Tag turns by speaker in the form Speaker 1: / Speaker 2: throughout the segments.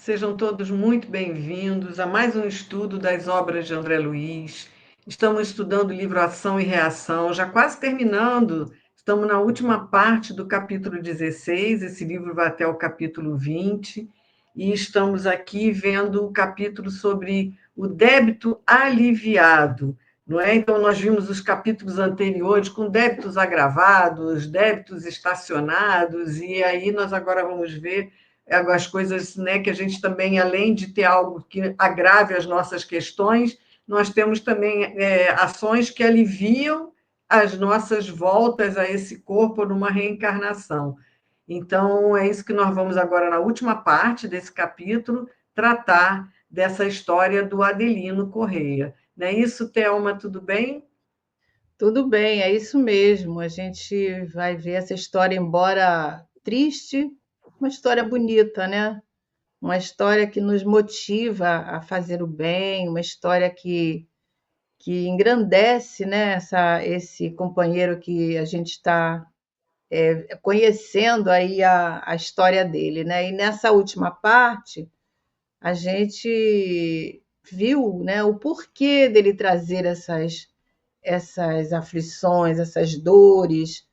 Speaker 1: Sejam todos muito bem-vindos a mais um estudo das obras de André Luiz. Estamos estudando o livro Ação e Reação, já quase terminando. Estamos na última parte do capítulo 16, esse livro vai até o capítulo 20, e estamos aqui vendo o capítulo sobre o débito aliviado, não é? Então, nós vimos os capítulos anteriores com débitos agravados, débitos estacionados, e aí nós agora vamos ver as coisas, né, que a gente também, além de ter algo que agrave as nossas questões, nós temos também ações que aliviam as nossas voltas a esse corpo numa reencarnação. Então, é isso que nós vamos agora, na última parte desse capítulo, tratar dessa história do Adelino Correia. Não é isso, Thelma? Tudo bem?
Speaker 2: Tudo bem, é isso mesmo. A gente vai ver essa história, embora triste, uma história bonita, né? Uma história que nos motiva a fazer o bem, uma história que engrandece, né, esse companheiro que a gente está conhecendo aí a história dele, né? E nessa última parte, a gente viu, né, o porquê dele trazer essas aflições, essas dores,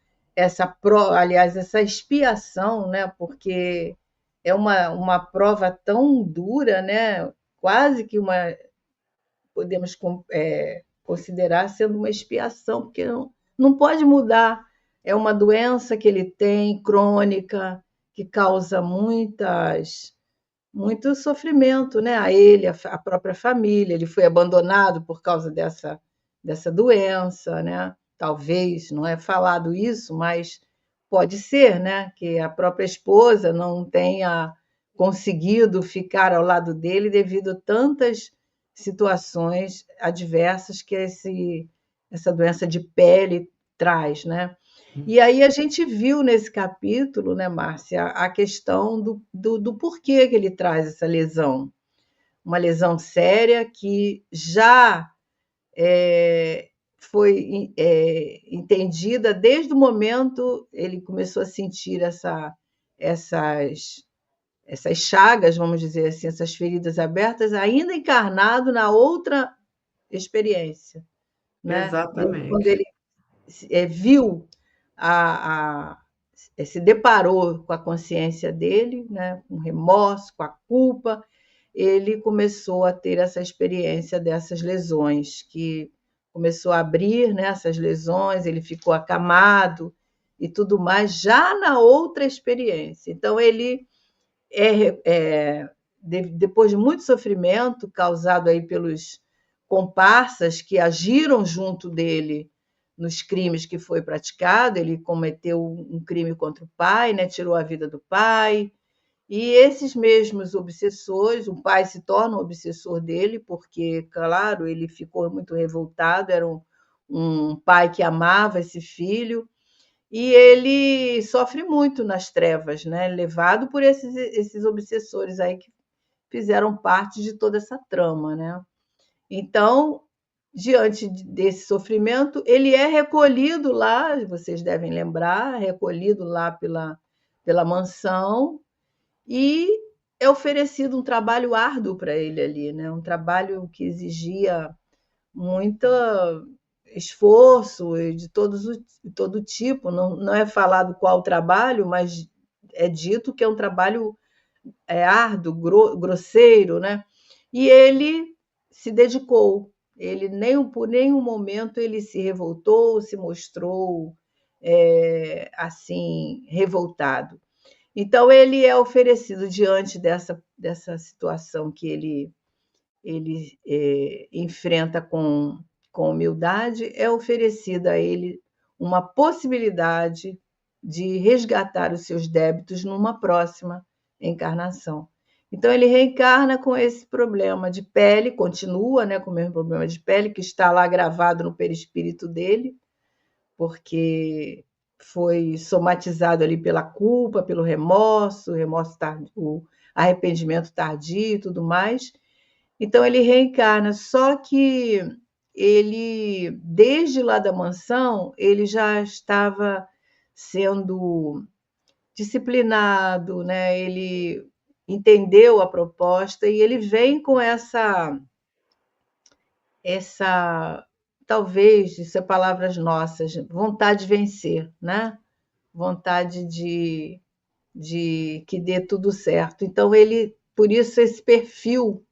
Speaker 2: aliás, essa expiação, né? Porque é uma prova tão dura, né? Quase que podemos considerar sendo uma expiação, porque não pode mudar. É uma doença que ele tem, crônica, que causa muito sofrimento, né? A ele, a própria família. Ele foi abandonado por causa dessa doença, né? Talvez, não é falado isso, mas pode ser, né? Que a própria esposa não tenha conseguido ficar ao lado dele devido a tantas situações adversas que essa doença de pele traz, né? E aí a gente viu nesse capítulo, né, Márcia, a questão do porquê que ele traz essa lesão. Uma lesão séria que já foi entendida desde o momento ele começou a sentir essas, essas chagas, vamos dizer assim, essas feridas abertas, ainda encarnado na outra experiência, né? Quando
Speaker 1: Exatamente.
Speaker 2: ele viu a, se deparou com a consciência dele, né, com remorso, com a culpa, ele começou a ter essa experiência dessas lesões, que começou a abrir, né, essas lesões, ele ficou acamado e tudo mais, já na outra experiência. Então, ele, depois de muito sofrimento causado aí pelos comparsas que agiram junto dele nos crimes que foi praticado, ele cometeu um crime contra o pai, né? Tirou a vida do pai, e esses mesmos obsessores, o pai se torna um obsessor dele, porque, claro, ele ficou muito revoltado, era um pai que amava esse filho, e ele sofre muito nas trevas, né? Levado por esses obsessores aí que fizeram parte de toda essa trama, né? Então, diante desse sofrimento, ele é recolhido lá, vocês devem lembrar, recolhido lá pela mansão e é oferecido um trabalho árduo para ele ali, né? Um trabalho que exigia muito esforço de todo tipo. Não é falado qual trabalho, mas é dito que é um trabalho árduo, grosseiro, né? E ele se dedicou. Ele por nenhum momento ele se revoltou, se mostrou assim revoltado. Então ele é oferecido diante dessa situação que ele enfrenta com humildade, é oferecida a ele uma possibilidade de resgatar os seus débitos numa próxima encarnação. Então ele reencarna com esse problema de pele, continua, né, com o mesmo problema de pele que está lá gravado no perispírito dele, porque foi somatizado ali pela culpa, pelo remorso tardio, o arrependimento tardio e tudo mais. Então ele reencarna, só que ele, desde lá da mansão, ele já estava sendo disciplinado, né? Ele entendeu a proposta e ele vem com essa talvez, isso é palavras nossas, vontade de vencer, né? Vontade de que dê tudo certo. Então ele, por isso esse perfil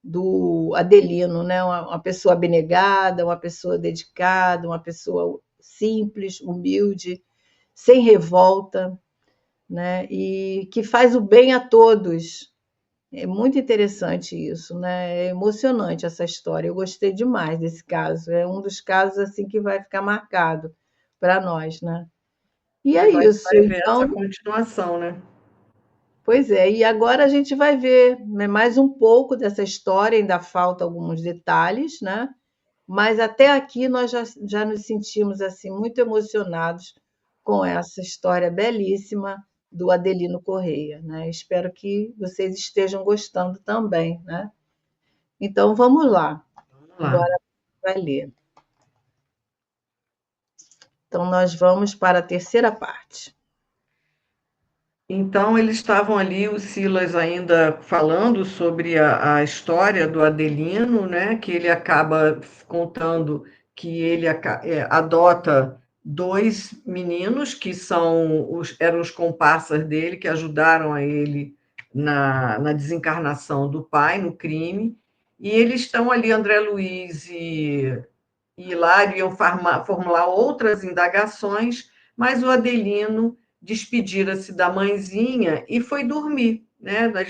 Speaker 2: do Adelino, né? Uma pessoa abnegada, uma pessoa dedicada, uma pessoa simples, humilde, sem revolta, né? E que faz o bem a todos. É muito interessante isso, né? É emocionante essa história. Eu gostei demais desse caso. É um dos casos assim que vai ficar marcado para nós, né? E é
Speaker 1: Agora a gente
Speaker 2: isso.
Speaker 1: vai ver essa
Speaker 2: Então,
Speaker 1: continuação, né?
Speaker 2: pois é. E agora a gente vai ver, né, mais um pouco dessa história. Ainda falta alguns detalhes, né? Mas até aqui nós já nos sentimos assim muito emocionados com essa história belíssima do Adelino Correia, né? Espero que vocês estejam gostando também, né? Então vamos lá.
Speaker 1: Vamos lá.
Speaker 2: Agora vai ler. Então nós vamos para a terceira parte.
Speaker 1: Então, eles estavam ali, o Silas ainda falando sobre a história do Adelino, né? Que ele acaba contando que ele adota dois meninos que eram os comparsas dele, que ajudaram a ele na desencarnação do pai, no crime, e eles estão ali, André Luiz e Hilário iam formular outras indagações, mas o Adelino despedira-se da mãezinha e foi dormir. Né? Nós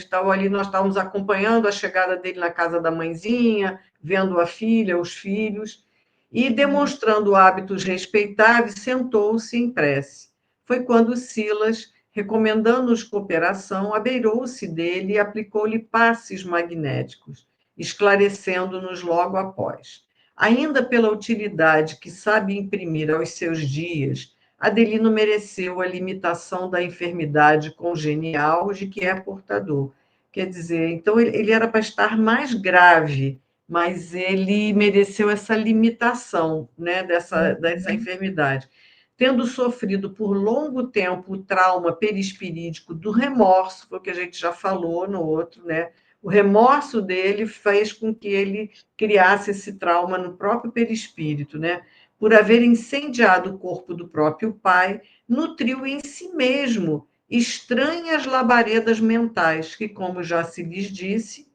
Speaker 1: estávamos acompanhando a chegada dele na casa da mãezinha, vendo a filha, os filhos, e demonstrando hábitos respeitáveis, sentou-se em prece. Foi quando Silas, recomendando-nos cooperação, abeirou-se dele e aplicou-lhe passes magnéticos, esclarecendo-nos logo após. Ainda pela utilidade que sabe imprimir aos seus dias, Adelino mereceu a limitação da enfermidade congenial de que é portador. Quer dizer, então ele era para estar mais grave, mas ele mereceu essa limitação, né, dessa enfermidade. Tendo sofrido por longo tempo o trauma perispirídico do remorso, foi o que a gente já falou no outro, né? O remorso dele fez com que ele criasse esse trauma no próprio perispírito, né? Por haver incendiado o corpo do próprio pai, nutriu em si mesmo estranhas labaredas mentais que, como já se lhes disse,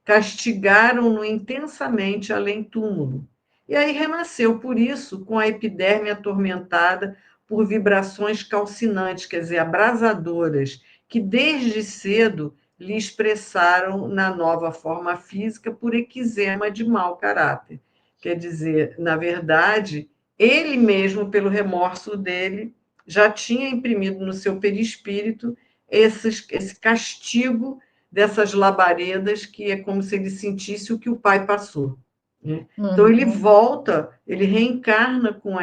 Speaker 1: castigaram-no intensamente além-túmulo. E aí renasceu, por isso, com a epiderme atormentada por vibrações calcinantes, quer dizer, abrasadoras, que desde cedo lhe expressaram na nova forma física por equizema de mau caráter. Quer dizer, na verdade, ele mesmo, pelo remorso dele, já tinha imprimido no seu perispírito esse castigo dessas labaredas, que é como se ele sentisse o que o pai passou. Né? Então ele
Speaker 2: Uhum,
Speaker 1: volta, ele reencarna com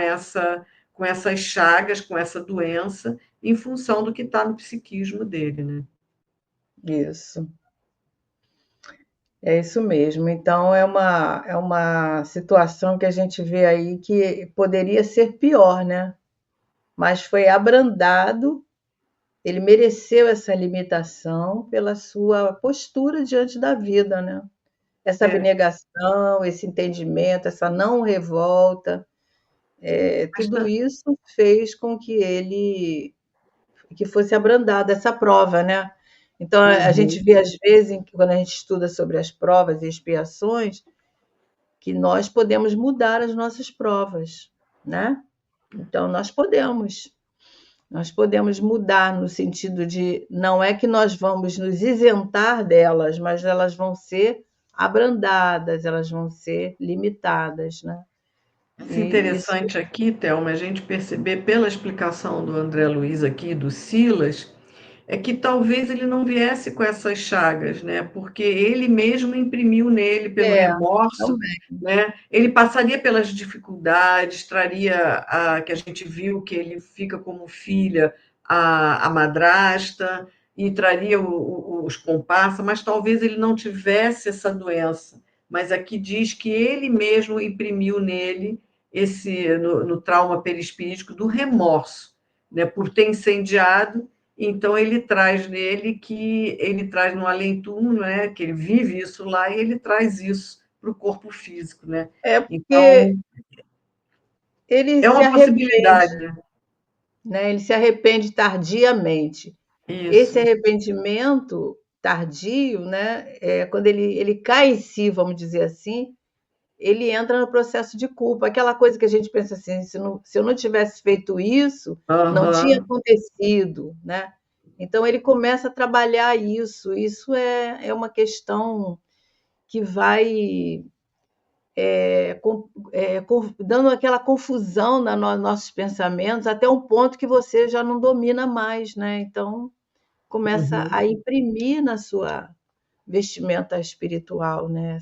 Speaker 1: essas chagas, com essa doença, em função do que está no psiquismo dele. Né?
Speaker 2: isso. É isso mesmo. Então é uma situação que a gente vê aí que poderia ser pior, né? Mas foi abrandado. Ele mereceu essa limitação pela sua postura diante da vida, né? Essa
Speaker 1: É,
Speaker 2: abnegação, esse entendimento, essa não revolta,
Speaker 1: mas
Speaker 2: tudo isso fez com que ele que fosse abrandada essa prova, né? Então a gente
Speaker 1: uhum.
Speaker 2: vê às vezes, quando a gente estuda sobre as provas e expiações, que nós podemos mudar as nossas provas, né? Então nós podemos mudar no sentido de não é que nós vamos nos isentar delas, mas elas vão ser abrandadas, elas vão ser limitadas, né?
Speaker 1: Mas
Speaker 2: E isso
Speaker 1: interessante aqui, Thelma, a gente perceber pela explicação do André Luiz aqui, do Silas, é que talvez ele não viesse com essas chagas, né? Porque ele mesmo imprimiu nele pelo
Speaker 2: é
Speaker 1: remorso,
Speaker 2: também.
Speaker 1: né? Ele passaria pelas dificuldades, traria a que a gente viu que ele fica como filha a madrasta e traria os comparsas, mas talvez ele não tivesse essa doença. Mas aqui diz que ele mesmo imprimiu nele no trauma perispíritico do remorso, né? Por ter incendiado Então ele traz nele que ele traz no além-túmulo, né, que ele vive isso lá e ele traz isso para o corpo físico, né?
Speaker 2: É porque
Speaker 1: Então
Speaker 2: ele
Speaker 1: é
Speaker 2: se
Speaker 1: uma
Speaker 2: arrepende,
Speaker 1: possibilidade, né?
Speaker 2: né? Ele se arrepende tardiamente. Esse
Speaker 1: Isso.
Speaker 2: arrependimento tardio, né, quando ele cai em si, vamos dizer assim, ele entra no processo de culpa. Aquela coisa que a gente pensa assim, se eu não tivesse feito isso, não tinha
Speaker 1: Aham.
Speaker 2: acontecido, né? Então ele começa a trabalhar isso. Isso é uma questão que vai dando aquela confusão nos nossos pensamentos até um ponto que você já não domina mais, né? Então começa
Speaker 1: Uhum.
Speaker 2: a imprimir na sua vestimenta espiritual, né?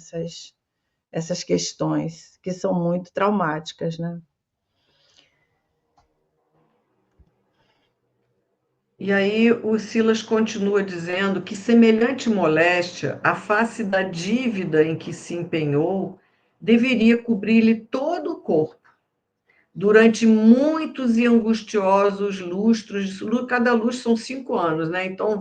Speaker 2: Essas questões que são muito traumáticas, né?
Speaker 1: E aí o Silas continua dizendo que semelhante moléstia, a face da dívida em que se empenhou, deveria cobrir-lhe todo o corpo, durante muitos e angustiosos lustros, cada lustro são 5 anos, né? Então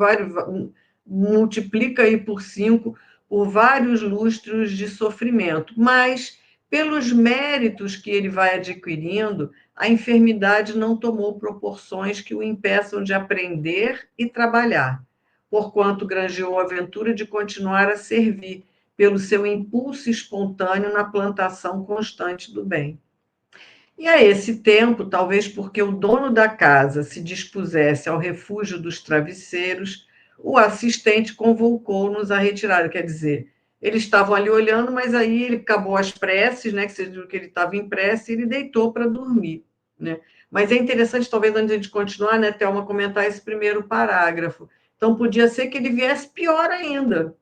Speaker 1: multiplica aí por 5, por vários lustros de sofrimento. Mas, pelos méritos que ele vai adquirindo, a enfermidade não tomou proporções que o impeçam de aprender e trabalhar, porquanto granjeou a aventura de continuar a servir, pelo seu impulso espontâneo na plantação constante do bem. E a esse tempo, talvez porque o dono da casa se dispusesse ao refúgio dos travesseiros, o assistente convocou-nos à retirada. Quer dizer, eles estavam ali olhando, mas aí ele acabou as preces, né? Que você viu que ele estava em prece, e ele deitou para dormir, né? Mas é interessante, talvez, antes de continuar, né, Thelma, comentar esse primeiro parágrafo. Então, podia ser que ele viesse pior ainda,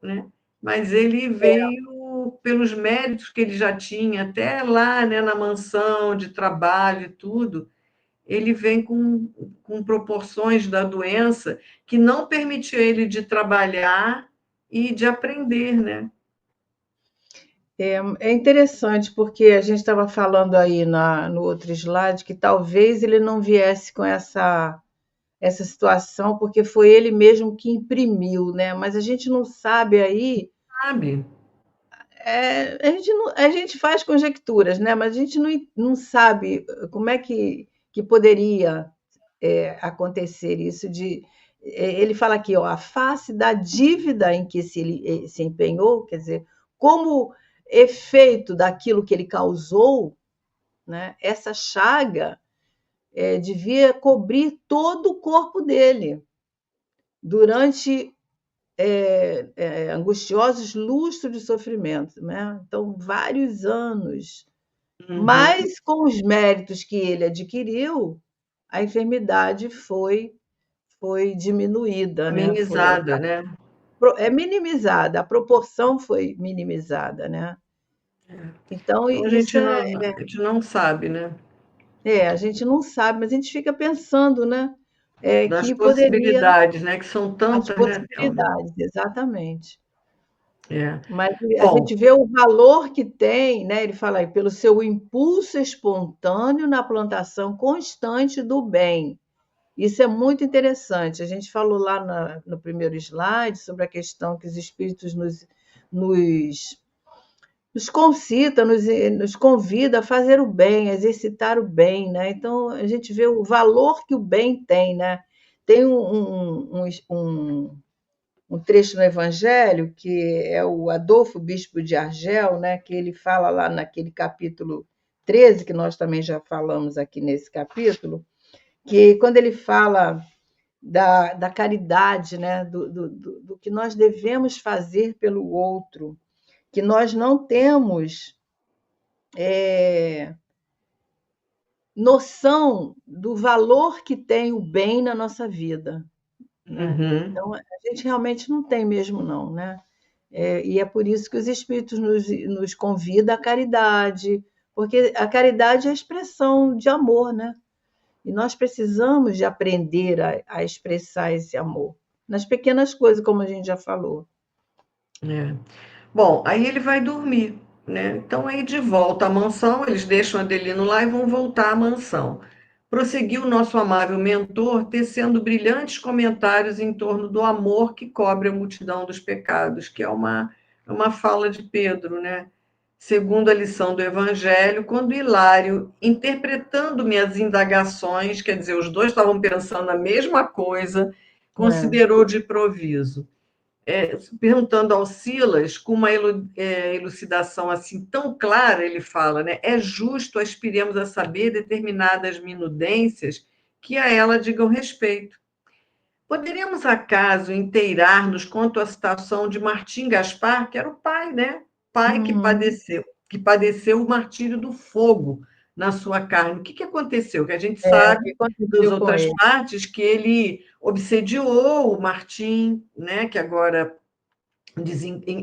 Speaker 1: né? Mas ele veio pelos méritos que ele já tinha, até lá, né, na mansão de trabalho e tudo, ele vem com proporções da doença que não permitiu ele de trabalhar e de aprender, né?
Speaker 2: É interessante, porque a gente estava falando aí no outro slide que talvez ele não viesse com essa situação, porque foi ele mesmo que imprimiu, né? Mas a gente não sabe aí,
Speaker 1: Sabe?
Speaker 2: a gente faz conjecturas, né? Mas a gente não sabe como é que poderia acontecer isso ele fala aqui, ó, a face da dívida em que se empenhou, quer dizer, como efeito daquilo que ele causou, né, essa chaga devia cobrir todo o corpo dele durante angustiosos lustros de sofrimento, né? Então, vários anos.
Speaker 1: Uhum.
Speaker 2: Mas com os méritos que ele adquiriu, a enfermidade foi diminuída, né?
Speaker 1: Amenizada, né?
Speaker 2: Minimizada, a proporção foi minimizada, né? Então,
Speaker 1: Então
Speaker 2: isso
Speaker 1: a gente não sabe, né?
Speaker 2: a gente não sabe, mas a gente fica pensando, né?
Speaker 1: Das
Speaker 2: Que poderia
Speaker 1: possibilidades, né? Que são
Speaker 2: as
Speaker 1: tantas, né, Thelma?
Speaker 2: possibilidades, exatamente.
Speaker 1: É.
Speaker 2: Mas a
Speaker 1: Bom,
Speaker 2: gente vê o valor que tem, né? Ele fala aí, pelo seu impulso espontâneo na plantação constante do bem. Isso é muito interessante. A gente falou lá no primeiro slide sobre a questão que os espíritos nos, nos concita, nos convida a fazer o bem, a exercitar o bem, né? Então a gente vê o valor que o bem tem, né? Tem um trecho no Evangelho que é o Adolfo Bispo de Argel, né? Que ele fala lá naquele capítulo 13, que nós também já falamos aqui nesse capítulo, que quando ele fala da caridade, né? Do que nós devemos fazer pelo outro, que nós não temos noção do valor que tem o bem na nossa vida, né?
Speaker 1: uhum.
Speaker 2: Então, a gente realmente não tem mesmo, não, né? E é por isso que os Espíritos nos convidam à caridade, porque a caridade é a expressão de amor, né? E nós precisamos de aprender a expressar esse amor, nas pequenas coisas, como a gente já falou.
Speaker 1: É. Bom, aí ele vai dormir, né? Então, aí de volta à mansão, eles deixam Adelino lá e vão voltar à mansão. prosseguiu nosso amável mentor, tecendo brilhantes comentários em torno do amor que cobre a multidão dos pecados, que é uma fala de Pedro, né? Segundo a lição do Evangelho, quando Hilário, interpretando minhas indagações, quer dizer, os dois estavam pensando a mesma coisa,
Speaker 2: É.
Speaker 1: considerou de improviso, perguntando ao Silas, com uma elucidação assim tão clara, ele fala, né? É justo aspiremos a saber determinadas minudências que a ela digam respeito. Poderíamos, acaso, inteirar-nos quanto à situação de Martim Gaspar, que era o pai, né? Pai
Speaker 2: Uhum.
Speaker 1: que padeceu o martírio do fogo na sua carne. O que aconteceu? Que a gente
Speaker 2: O
Speaker 1: sabe
Speaker 2: que
Speaker 1: das
Speaker 2: aconteceu com
Speaker 1: outras
Speaker 2: ele?
Speaker 1: partes que ele obsediou o Martim, né? Que agora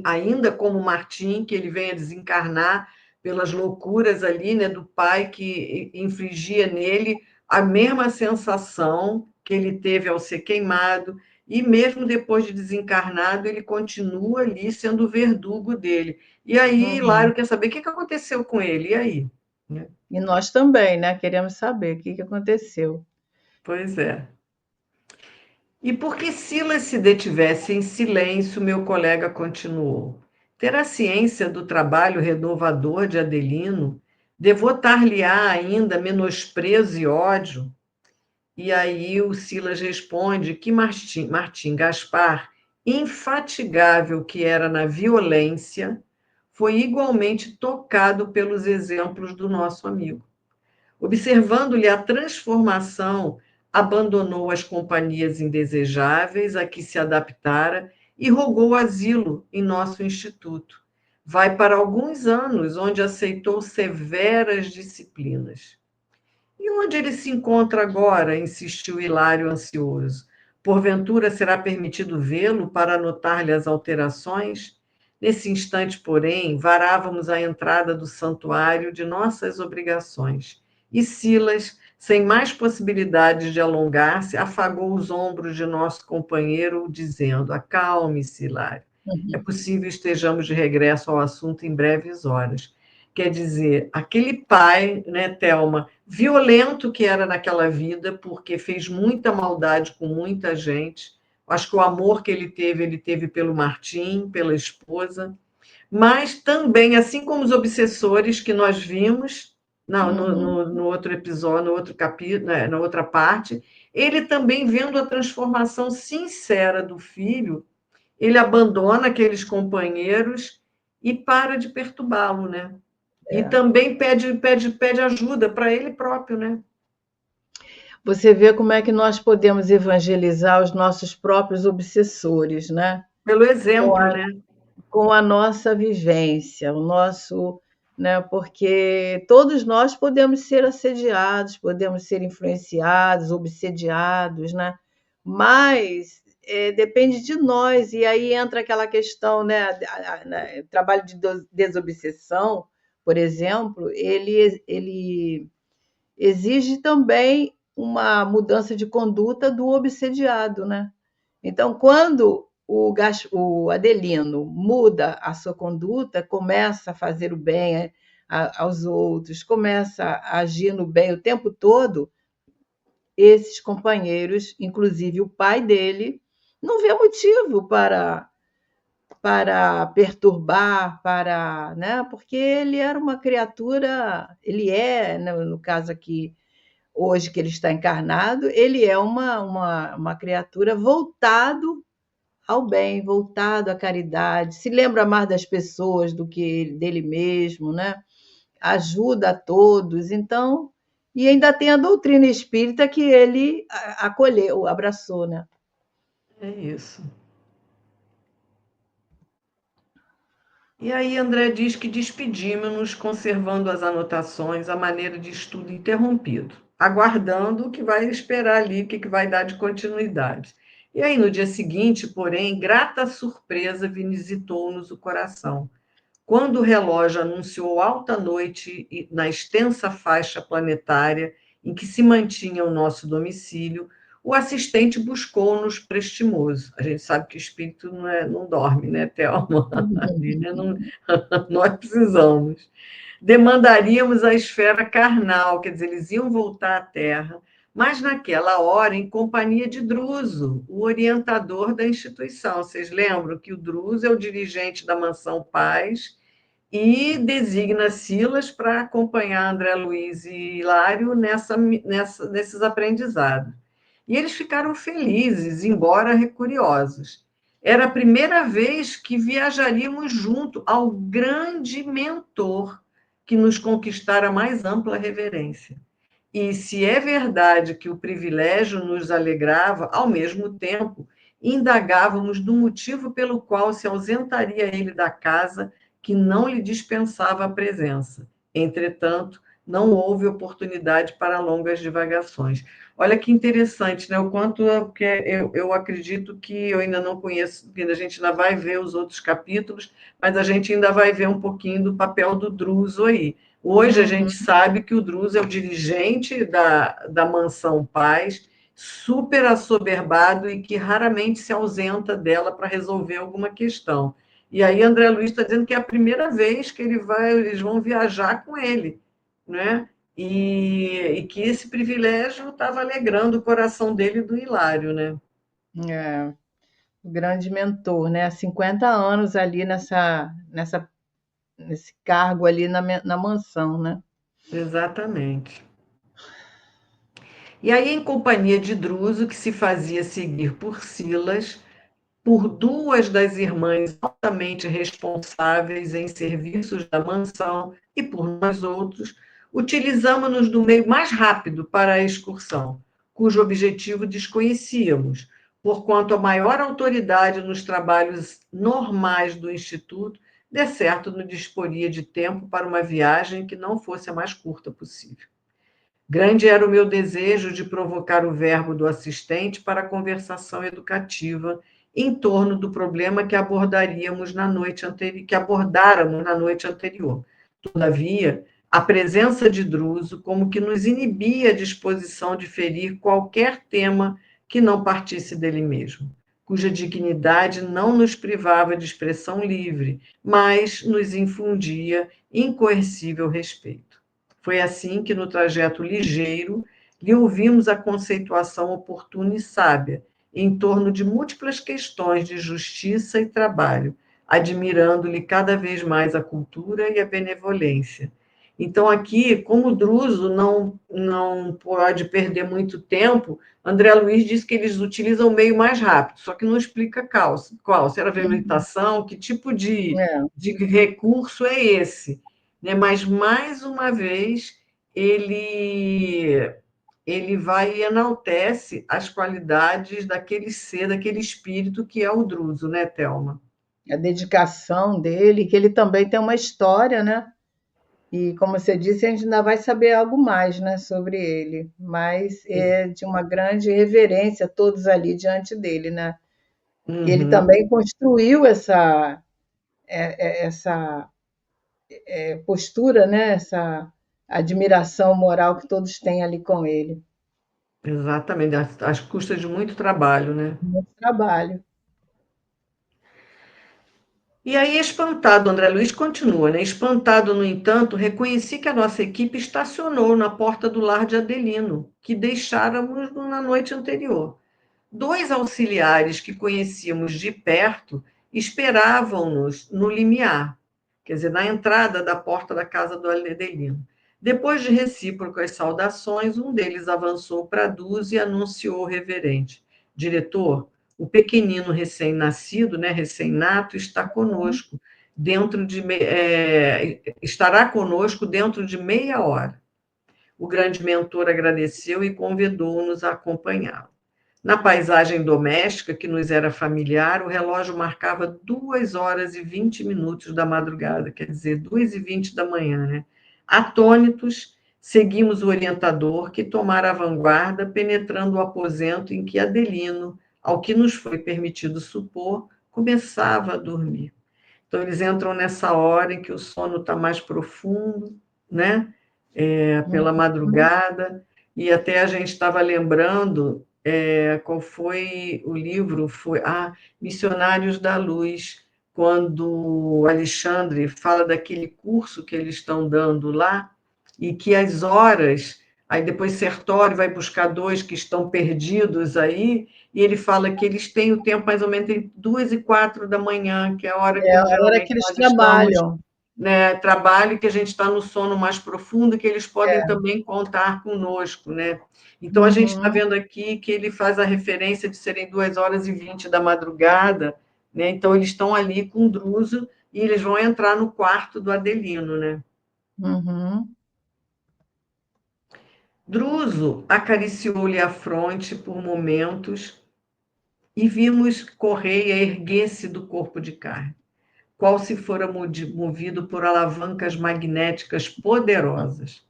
Speaker 1: ainda como Martim, que ele vem a desencarnar pelas loucuras ali, né, do pai que infligia nele a mesma sensação que ele teve ao ser queimado, e mesmo depois de desencarnado, ele continua ali sendo o verdugo dele. E aí,
Speaker 2: Uhum.
Speaker 1: Hilário quer saber o que aconteceu com ele, e aí? Né?
Speaker 2: E nós também, né? Queremos saber o que aconteceu.
Speaker 1: Pois é. E porque Silas se detivesse em silêncio, meu colega continuou. Terá ciência do trabalho renovador de Adelino? Devotar-lhe-á ainda menosprezo e ódio? E aí o Silas responde que Martim Gaspar, infatigável que era na violência, foi igualmente tocado pelos exemplos do nosso amigo. Observando-lhe a transformação, abandonou as companhias indesejáveis a que se adaptara e rogou asilo em nosso instituto. Vai para alguns anos, onde aceitou severas disciplinas. E onde ele se encontra agora? Insistiu Hilário ansioso. Porventura será permitido vê-lo para anotar-lhe as alterações? Nesse instante, porém, varávamos a entrada do santuário de nossas obrigações. E Silas, sem mais possibilidades de alongar-se, afagou os ombros de nosso companheiro, dizendo: Acalme-se, Hilário. É
Speaker 2: Uhum.
Speaker 1: possível estejamos de regresso ao assunto em breves horas. Quer dizer, aquele pai, né, Thelma, violento que era naquela vida, porque fez muita maldade com muita gente. Acho que o amor que ele teve pelo Martim, pela esposa, mas também, assim como os obsessores que nós vimos
Speaker 2: Uhum.
Speaker 1: no outro episódio, no outro capítulo, né, na outra parte, ele também vendo a transformação sincera do filho, ele abandona aqueles companheiros e para de perturbá-lo, né? E
Speaker 2: É.
Speaker 1: também pede ajuda para ele próprio, né?
Speaker 2: Você vê como é que nós podemos evangelizar os nossos próprios obsessores, né?
Speaker 1: Pelo
Speaker 2: Com
Speaker 1: exemplo,
Speaker 2: a,
Speaker 1: né?
Speaker 2: com a nossa vivência, o nosso, né? Porque todos nós podemos ser assediados, podemos ser influenciados, obsediados, né? Mas depende de nós, e aí entra aquela questão, né? O trabalho de desobsessão, por exemplo, ele exige também uma mudança de conduta do obsediado, né? Então, quando o Adelino muda a sua conduta, começa a fazer o bem aos outros, começa a agir no bem o tempo todo, esses companheiros, inclusive o pai dele, não vê motivo para perturbar, para, né? Porque ele era uma criatura, ele é, no caso aqui, hoje que ele está encarnado, ele é uma criatura voltado ao bem, voltado à caridade, se lembra mais das pessoas do que dele mesmo, né? Ajuda a todos, então, e ainda tem a doutrina espírita que ele acolheu, abraçou, né?
Speaker 1: É isso. E aí André diz que despedimos-nos conservando as anotações à maneira de estudo interrompido, aguardando o que vai esperar ali, o que vai dar de continuidade. E aí no dia seguinte, porém, grata surpresa visitou-nos o coração. Quando o relógio anunciou alta noite na extensa faixa planetária em que se mantinha o nosso domicílio, o assistente buscou-nos prestimoso. A gente sabe que o espírito não dorme, né, Thelma? Nós precisamos. demandaríamos a esfera carnal, quer dizer, eles iam voltar à Terra, mas naquela hora em companhia de Druso, o orientador da instituição. Vocês lembram que o Druso é o dirigente da Mansão Paz e designa Silas para acompanhar André Luiz e Hilário nesses aprendizados. E eles ficaram felizes, embora curiosos. Era a primeira vez que viajaríamos junto ao grande mentor que nos conquistara a mais ampla reverência. E se é verdade que o privilégio nos alegrava, ao mesmo tempo, indagávamos do motivo pelo qual se ausentaria ele da casa que não lhe dispensava a presença. Entretanto, não houve oportunidade para longas divagações. Olha que interessante, né? O quanto eu acredito que eu ainda não conheço, a gente ainda vai ver os outros capítulos, mas a gente ainda vai ver um pouquinho do papel do Druso aí. Hoje a gente sabe que o Druso é o dirigente da Mansão Paz, super assoberbado e que raramente se ausenta dela para resolver alguma questão. E aí André Luiz está dizendo que é a primeira vez que eles vão viajar com ele, né? E que esse privilégio estava alegrando o coração dele e do Hilário, né?
Speaker 2: É, o grande mentor, né? Há 50 anos ali nesse cargo ali na mansão, né?
Speaker 1: Exatamente. E aí, em companhia de Druso, que se fazia seguir por Silas, por duas das irmãs altamente responsáveis em serviços da mansão e por nós outros, utilizamos-nos do meio mais rápido para a excursão, cujo objetivo desconhecíamos, porquanto a maior autoridade nos trabalhos normais do Instituto, de certo não disporia de tempo para uma viagem que não fosse a mais curta possível. Grande era o meu desejo de provocar o verbo do assistente para a conversação educativa em torno do problema que abordáramos na noite anterior. Todavia, a presença de Druso como que nos inibia a disposição de ferir qualquer tema que não partisse dele mesmo, cuja dignidade não nos privava de expressão livre, mas nos infundia incoercível respeito. Foi assim que, no trajeto ligeiro, lhe ouvimos a conceituação oportuna e sábia, em torno de múltiplas questões de justiça e trabalho, admirando-lhe cada vez mais a cultura e a benevolência. Então, aqui, como o Druso não pode perder muito tempo, André Luiz diz que eles utilizam o meio mais rápido, só que não explica qual se era velutação, que tipo
Speaker 2: É,
Speaker 1: de recurso é esse, né? Mas, mais uma vez, ele vai e enaltece as qualidades daquele ser, daquele espírito que é o Druso, né, Thelma?
Speaker 2: a dedicação dele, que ele também tem uma história, né? E como você disse, a gente ainda vai saber algo mais, né, sobre ele, mas é de uma grande reverência todos ali diante dele, né? E ele
Speaker 1: Uhum,
Speaker 2: também construiu essa postura, né? Essa admiração moral que todos têm ali com ele.
Speaker 1: exatamente, às custas de muito trabalho, né?
Speaker 2: Muito trabalho.
Speaker 1: E aí, espantado, André Luiz continua, né? Espantado, no entanto, reconheci que a nossa equipe estacionou na porta do lar de Adelino, que deixáramos na noite anterior. Dois auxiliares que conhecíamos de perto esperavam-nos no limiar, quer dizer, na entrada da porta da casa do Adelino. Depois de recíprocas saudações, um deles avançou para a Dúzia e anunciou reverente: Diretor, o pequenino recém-nascido, né, recém-nato, está conosco estará conosco dentro de meia hora. O grande mentor agradeceu e convidou-nos a acompanhá-lo. Na paisagem doméstica, que nos era familiar, o relógio marcava 2 horas e 20 minutos da madrugada, quer dizer, 2h20 da manhã, né? Atônitos, seguimos o orientador, que tomara a vanguarda, penetrando o aposento em que Adelino, ao que nos foi permitido supor, começava a dormir. Então, eles entram nessa hora em que o sono está mais profundo, né? Pela madrugada, e até a gente estava lembrando qual foi o livro, foi Missionários da Luz, quando o Alexandre fala daquele curso que eles estão dando lá, e que as horas, aí depois Sertório vai buscar dois que estão perdidos aí, e ele fala que eles têm o tempo mais ou menos entre 2 e 4 da manhã, que é a hora
Speaker 2: É
Speaker 1: que
Speaker 2: a hora
Speaker 1: geralmente
Speaker 2: que eles
Speaker 1: nós estamos,
Speaker 2: trabalham.
Speaker 1: né, trabalho, que a gente está no sono mais profundo, que eles podem
Speaker 2: É.
Speaker 1: também contar conosco, né? Então, a gente está
Speaker 2: Uhum.
Speaker 1: vendo aqui que ele faz a referência de serem 2h20 da madrugada, né? Então, eles estão ali com o Druso e eles vão entrar no quarto do Adelino, né?
Speaker 2: Uhum.
Speaker 1: Druso acariciou-lhe a fronte por momentos e vimos Correia erguer-se do corpo de carne, qual se fora movido por alavancas magnéticas poderosas,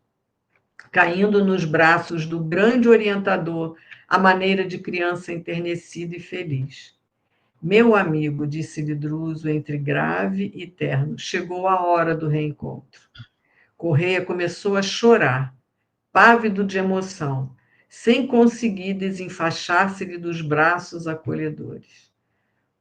Speaker 1: caindo nos braços do grande orientador, à maneira de criança enternecida e feliz. Meu amigo, disse-lhe Druso entre grave e terno, chegou a hora do reencontro. Correia começou a chorar, pávido de emoção, sem conseguir desenfaixar-se-lhe dos braços acolhedores.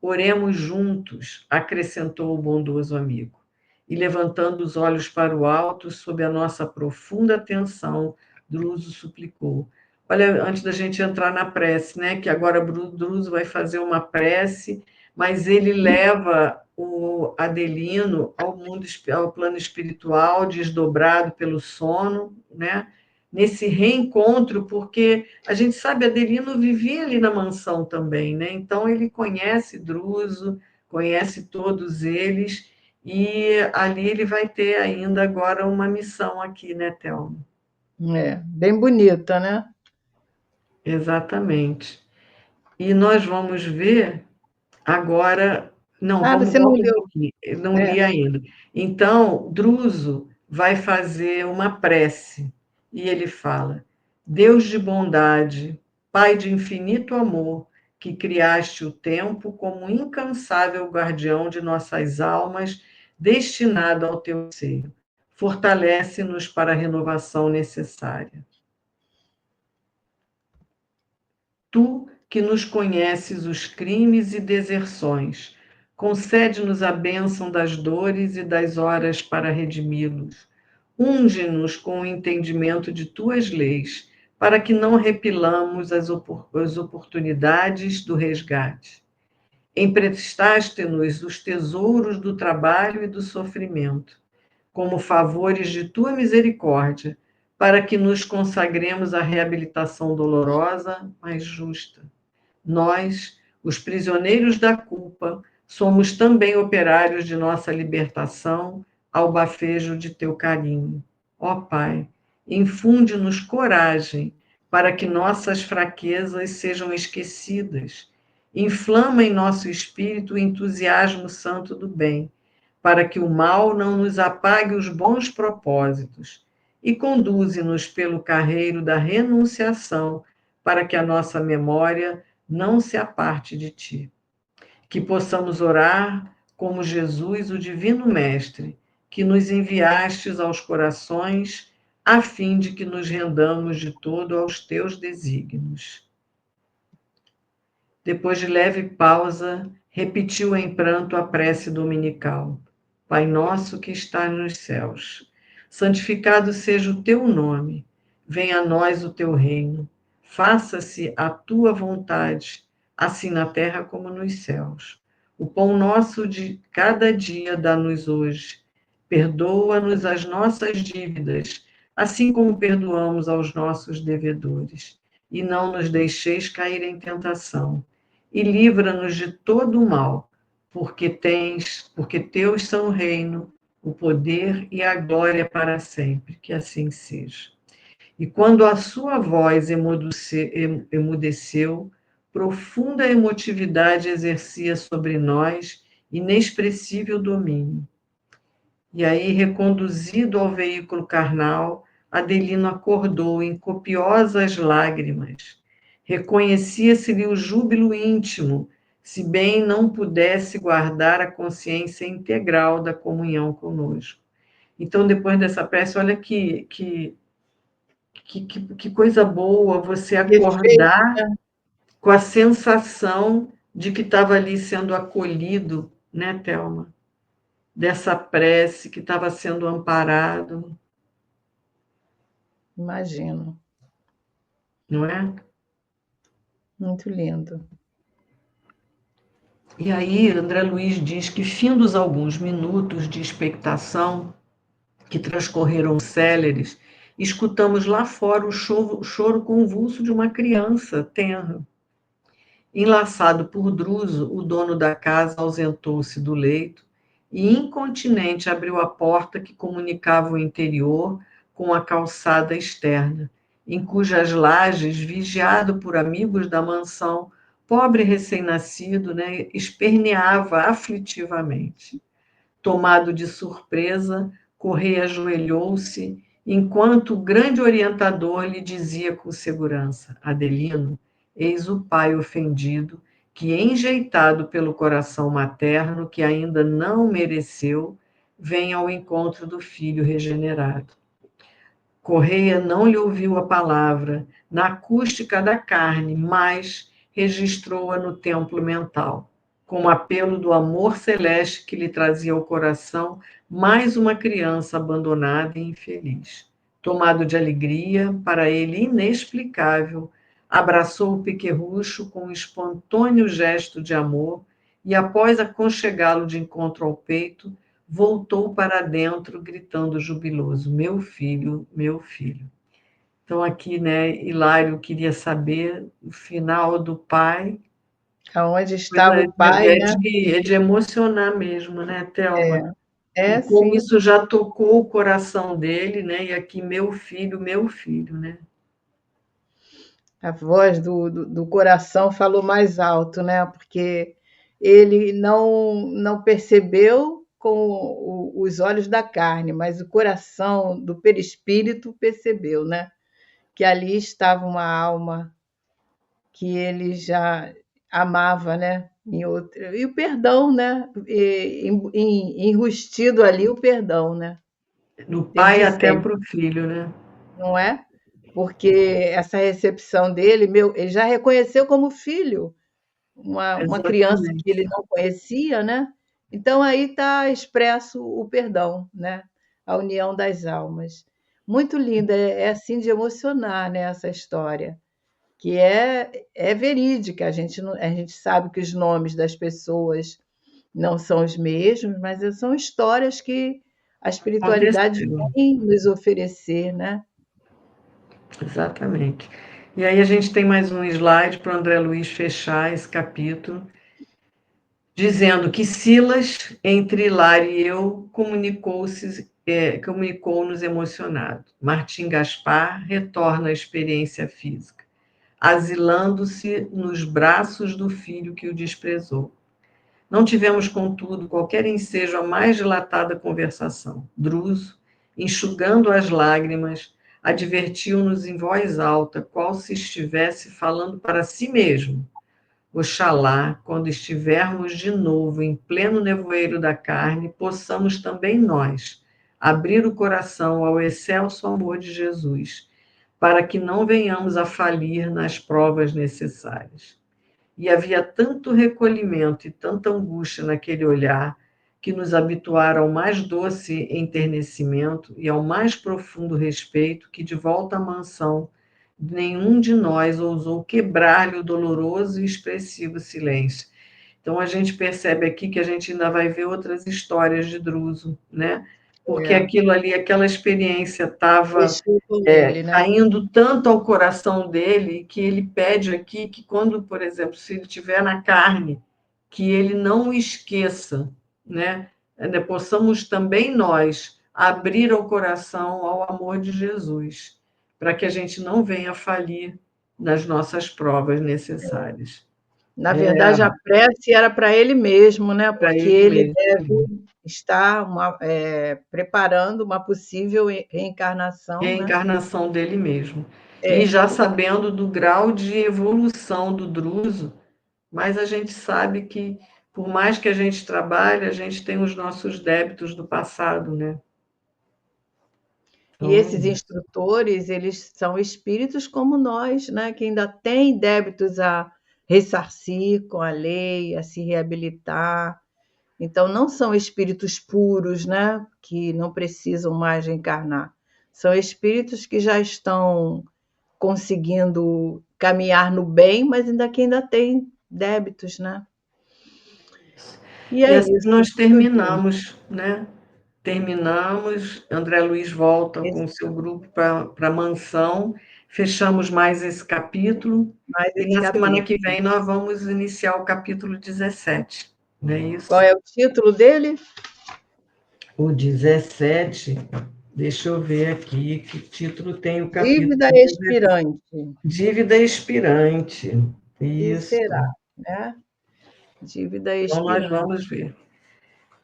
Speaker 1: Oremos juntos, acrescentou o bondoso amigo, e levantando os olhos para o alto, sob a nossa profunda atenção, Druso suplicou. Olha, antes da gente entrar na prece, né? Que agora Druso vai fazer uma prece, mas ele leva o Adelino ao mundo, ao plano espiritual, desdobrado pelo sono, né? Nesse reencontro, porque a gente sabe, Adelino vivia ali na mansão também, né? Então ele conhece Druso, conhece todos eles, e ali ele vai ter ainda agora uma missão aqui, né, Thelma?
Speaker 2: É, bem bonita, né?
Speaker 1: Exatamente. E nós vamos ver agora. Não,
Speaker 2: Ah,
Speaker 1: vamos
Speaker 2: você não
Speaker 1: voltar um
Speaker 2: leu.
Speaker 1: pouquinho. Eu não
Speaker 2: É.
Speaker 1: li ainda. Então, Druso vai fazer uma prece e ele fala: Deus de bondade, Pai de infinito amor, que criaste o tempo como incansável guardião de nossas almas, destinado ao teu seio, fortalece-nos para a renovação necessária. Tu que nos conheces os crimes e deserções, concede-nos a bênção das dores e das horas para redimi-los. Unge-nos com o entendimento de tuas leis, para que não repilamos as oportunidades do resgate. Emprestaste-nos os tesouros do trabalho e do sofrimento, como favores de tua misericórdia, para que nos consagremos à reabilitação dolorosa, mas justa. Nós, os prisioneiros da culpa, somos também operários de nossa libertação ao bafejo de teu carinho. Ó Pai, infunde-nos coragem para que nossas fraquezas sejam esquecidas. Inflama em nosso espírito o entusiasmo santo do bem, para que o mal não nos apague os bons propósitos. E conduze-nos pelo carreiro da renunciação, para que a nossa memória não se aparte de ti. Que possamos orar como Jesus, o Divino Mestre, que nos enviastes aos corações, a fim de que nos rendamos de todo aos teus desígnios. Depois de leve pausa, repetiu em pranto a prece dominical. Pai nosso que estás nos céus, santificado seja o teu nome, venha a nós o teu reino, faça-se a tua vontade, assim na terra como nos céus. O pão nosso de cada dia dá-nos hoje, perdoa-nos as nossas dívidas, assim como perdoamos aos nossos devedores, e não nos deixeis cair em tentação, e livra-nos de todo o mal, porque teus são o reino, o poder e a glória para sempre, que assim seja. E quando a sua voz emudeceu, profunda emotividade exercia sobre nós inexpressível domínio. E aí, reconduzido ao veículo carnal, Adelino acordou em copiosas lágrimas. Reconhecia-se-lhe o júbilo íntimo, se bem não pudesse guardar a consciência integral da comunhão conosco. Então, depois dessa peça, olha que coisa boa você
Speaker 2: Perfeito,
Speaker 1: acordar
Speaker 2: né?
Speaker 1: com a sensação de que estava ali sendo acolhido, né, Thelma? Dessa prece que estava sendo amparado,
Speaker 2: Imagino.
Speaker 1: não é?
Speaker 2: Muito lindo.
Speaker 1: E aí, André Luiz diz que, findos alguns minutos de expectação, que transcorreram céleres, escutamos lá fora o choro convulso de uma criança tenra. Enlaçado por Druso, o dono da casa ausentou-se do leito e, incontinente, abriu a porta que comunicava o interior com a calçada externa, em cujas lajes, vigiado por amigos da mansão, pobre recém-nascido, né, esperneava aflitivamente. Tomado de surpresa, Correia ajoelhou-se, enquanto o grande orientador lhe dizia com segurança: Adelino, eis o pai ofendido, que, enjeitado pelo coração materno, que ainda não mereceu, vem ao encontro do filho regenerado. Correia não lhe ouviu a palavra na acústica da carne, mas registrou-a no templo mental, como apelo do amor celeste que lhe trazia ao coração mais uma criança abandonada e infeliz. Tomado de alegria, para ele inexplicável, abraçou o pequerrucho com um espontâneo gesto de amor e, após aconchegá-lo de encontro ao peito, voltou para dentro, gritando jubiloso: Meu filho, meu filho. Então, aqui, né, Hilário queria saber o final do pai.
Speaker 2: Aonde estava
Speaker 1: Coisa
Speaker 2: o pai, né?
Speaker 1: é de emocionar mesmo, né, Thelma?
Speaker 2: É
Speaker 1: E como
Speaker 2: sim.
Speaker 1: isso já tocou o coração dele, né? E aqui, meu filho, né?
Speaker 2: A voz do coração falou mais alto, né? Porque ele não percebeu com os olhos da carne, mas o coração do perispírito percebeu, né? Que ali estava uma alma que ele já amava, né? Em outra. E o perdão, né? Enrustido ali o perdão, né?
Speaker 1: Do pai
Speaker 2: Desde
Speaker 1: até
Speaker 2: sempre,
Speaker 1: para o filho, né?
Speaker 2: não é? Porque essa recepção dele, ele já reconheceu como filho uma criança que ele
Speaker 1: Exatamente.
Speaker 2: não conhecia, né? Então aí está expresso o perdão, né? A união das almas. Muito linda, é assim de emocionar, né, essa história, que é verídica. A gente sabe que os nomes das pessoas não são os mesmos, mas são histórias que a espiritualidade
Speaker 1: Aconteceu.
Speaker 2: vem nos oferecer, né?
Speaker 1: Exatamente. E aí a gente tem mais um slide para o André Luiz fechar esse capítulo, dizendo que Silas, entre Hilário e eu, comunicou-nos emocionado. Martim Gaspar retorna à experiência física, asilando-se nos braços do filho que o desprezou. Não tivemos, contudo, qualquer ensejo à mais dilatada conversação. Druso, enxugando as lágrimas, advertiu-nos em voz alta, qual se estivesse falando para si mesmo. Oxalá, quando estivermos de novo em pleno nevoeiro da carne, possamos também nós abrir o coração ao excelso amor de Jesus, para que não venhamos a falir nas provas necessárias. E havia tanto recolhimento e tanta angústia naquele olhar que nos habituaram ao mais doce enternecimento e ao mais profundo respeito que, de volta à mansão, nenhum de nós ousou quebrar-lhe o doloroso e expressivo silêncio. Então a gente percebe aqui que a gente ainda vai ver outras histórias de Druso, né? Porque
Speaker 2: É,
Speaker 1: aquilo ali, aquela experiência estava
Speaker 2: mexeu com ele, né?
Speaker 1: caindo tanto ao coração dele que ele pede aqui que quando, por exemplo, se ele estiver na carne, que ele não o esqueça, né? Possamos também nós abrir o coração ao amor de Jesus, para que a gente não venha falir nas nossas provas necessárias.
Speaker 2: Na verdade, a prece era para ele mesmo, né?
Speaker 1: Para
Speaker 2: Porque
Speaker 1: ele
Speaker 2: ele
Speaker 1: mesmo.
Speaker 2: deve estar preparando uma possível reencarnação, né?
Speaker 1: Reencarnação dele mesmo. E
Speaker 2: É,
Speaker 1: já sabendo do grau de evolução do Druso, mas a gente sabe que, por mais que a gente trabalhe, a gente tem os nossos débitos do passado, né?
Speaker 2: e
Speaker 1: Então, é
Speaker 2: esses
Speaker 1: isso.
Speaker 2: instrutores, eles são espíritos como nós, né? Que ainda têm débitos a ressarcir com a lei, a se reabilitar. Então, não são espíritos puros, né, que não precisam mais reencarnar. São espíritos que já estão conseguindo caminhar no bem, mas ainda tem débitos, né? E
Speaker 1: E
Speaker 2: é
Speaker 1: assim
Speaker 2: isso,
Speaker 1: nós
Speaker 2: muito lindo.
Speaker 1: terminamos, né? Terminamos, André Luiz volta com o
Speaker 2: Esse,
Speaker 1: seu grupo para a mansão, fechamos mais esse capítulo,
Speaker 2: mais
Speaker 1: e
Speaker 2: esse
Speaker 1: na semana
Speaker 2: capítulo.
Speaker 1: que vem nós vamos iniciar o capítulo 17, não é
Speaker 2: Qual
Speaker 1: isso?
Speaker 2: é o título dele?
Speaker 1: O 17, deixa eu ver aqui que título tem o capítulo
Speaker 2: Dívida
Speaker 1: 17.
Speaker 2: expirante.
Speaker 1: Dívida expirante.
Speaker 2: Que
Speaker 1: Isso.
Speaker 2: será, né? Dívida
Speaker 1: Então nós
Speaker 2: expirante.
Speaker 1: vamos ver.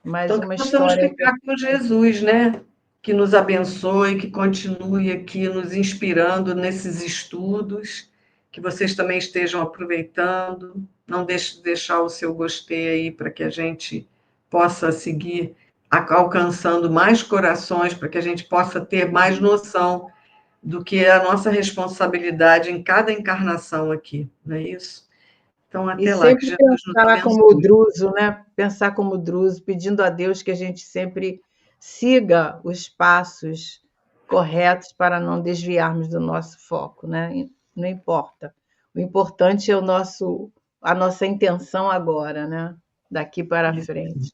Speaker 2: Mais
Speaker 1: Então que
Speaker 2: uma
Speaker 1: possamos
Speaker 2: história que
Speaker 1: ficar com Jesus, né? Que nos abençoe, que continue aqui nos inspirando nesses estudos, que vocês também estejam aproveitando. Não deixe de deixar o seu gostei aí para que a gente possa seguir alcançando mais corações, para que a gente possa ter mais noção do que é a nossa responsabilidade em cada encarnação aqui, não é isso? Então,
Speaker 2: e
Speaker 1: até lá, que
Speaker 2: sempre
Speaker 1: Jesus nos
Speaker 2: pensar como o
Speaker 1: abençoe.
Speaker 2: Druso, né? Pensar como o Druso, pedindo a Deus que a gente sempre siga os passos corretos para não desviarmos do nosso foco, né? Não importa. O importante é a nossa intenção agora, né? Daqui para frente.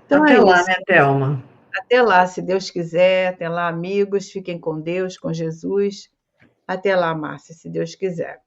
Speaker 2: Então é
Speaker 1: Até lá,
Speaker 2: isso.
Speaker 1: né, Thelma?
Speaker 2: Até lá, se Deus quiser. Até lá, amigos. Fiquem com Deus, com Jesus. Até lá, Márcia, se Deus quiser.